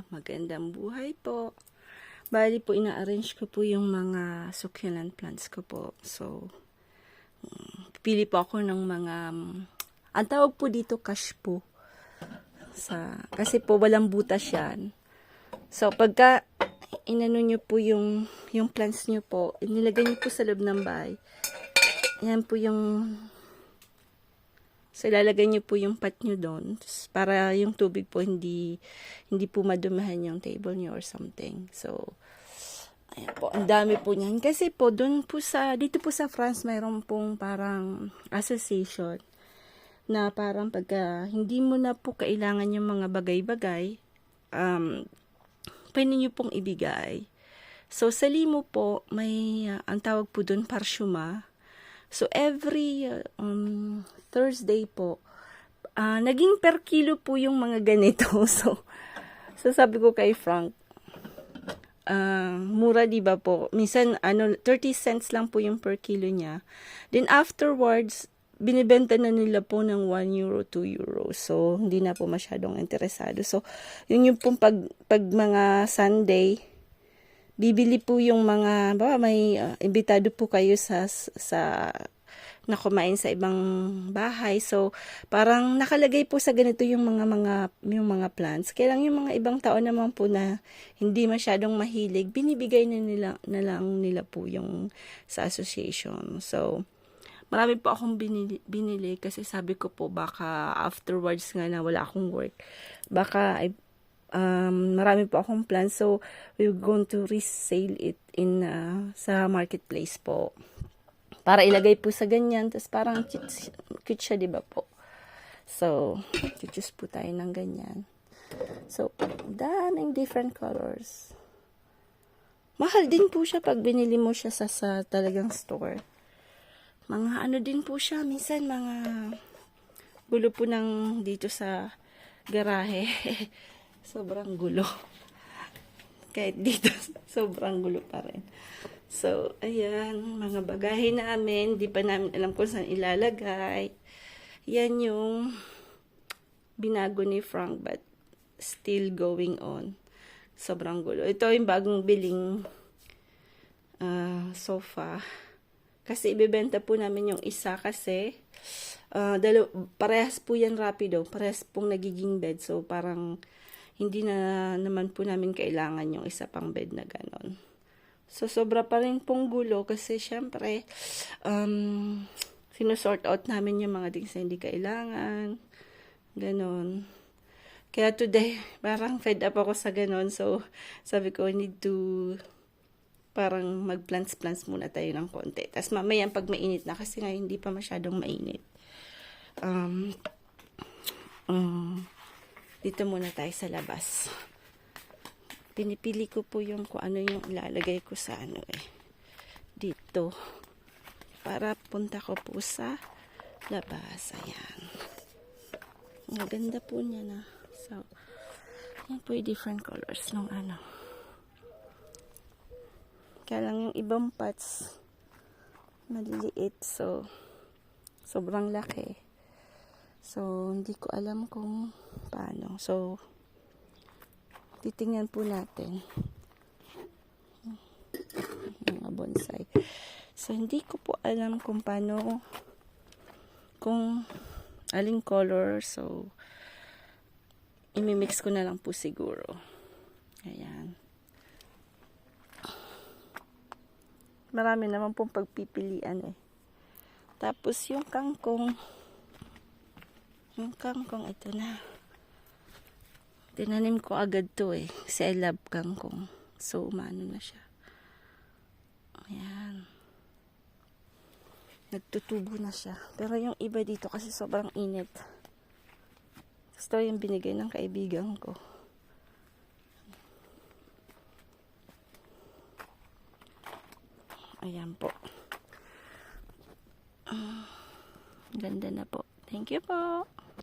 Magandang buhay po. Bali po, ina-arrange ko po yung mga succulent plants ko po. So, pili po ako ng mga, ang tawag po dito, cash po. Kasi po, walang butas yan. So, pagka inano nyo po yung plants nyo po, inilagay nyo po sa loob ng bahay. Yan po yung, so ilalagay nyo po yung pot nyo doon para yung tubig po hindi po madumahan yung table nyo or something. So, ayan po, ang dami po niyan. Kasi po, dito po sa France, mayroon pong parang association na parang pagka hindi mo na po kailangan yung mga bagay-bagay, pwede nyo pong ibigay. So, sa limo po, may, ang tawag po doon, parsyuma. So, every Thursday po, naging per kilo po yung mga ganito. So sabi ko kay Frank, mura diba po? Minsan, 30 cents lang po yung per kilo niya. Then afterwards, binibenta na nila po ng 1 euro, 2 euro. So, hindi na po masyadong interesado. So, yun yung pong pag mga Sunday, bibili po yung mga, may imbitado po kayo na kumain sa ibang bahay. So, parang nakalagay po sa ganito yung mga plants. Kaya lang yung mga ibang tao naman po na hindi masyadong mahilig, binibigay na lang nila po yung sa association. So, marami po akong binili kasi sabi ko po baka afterwards nga na wala akong work, baka marami po akong plans. So, we're going to resale it in sa marketplace po. Para ilagay po sa ganyan. Tapos parang cute siya, diba po? So, choose po tayo ng ganyan. So, daming different colors. Mahal din po siya pag binili mo siya sa talagang store. Mga din po siya. Minsan mga gulo po ng dito sa garahe. Sobrang gulo. Kahit dito, sobrang gulo pa rin. So, ayan, mga bagahe namin. Di pa namin alam kung saan ilalagay. Yan yung binago ni Frank, but still going on. Sobrang gulo. Ito yung bagong biling sofa. Kasi ibebenta po namin yung isa kasi parehas po yan rapido. Parehas pong nagiging bed. So, parang hindi na naman po namin kailangan yung isa pang bed na ganon. So, sobra pa rin pong gulo kasi syempre, sinusort out namin yung mga things na hindi kailangan. Ganon. Kaya today, parang fed up ako sa ganon. So, sabi ko, I need to parang mag-plants muna tayo ng konti. Tapos mamaya pag mainit na, kasi nga hindi pa masyadong mainit. Dito muna tayo sa labas. Pinipili ko po yung kung ano yung ilalagay ko sa dito. Para punta ko po sa labas. Ayan. Maganda po niya na. So, yan po yung different colors ng Kaya lang yung ibang pots maliliit. So, sobrang laki. So, hindi ko alam kung paano. So, titingnan po natin mga bonsai. So, hindi ko po alam kung paano, kung aling color. So, imimix ko na lang po siguro. Ayan. Marami naman pong pagpipilian Tapos, yung kangkong ito na. Tinanim ko agad to kasi I love kangkong. So, umano na siya. Ayan. Nagtutubo na siya. Pero yung iba dito kasi sobrang init. Gusto yung binigay ng kaibigan ko. Ayan po. Ganda na po. Thank you po.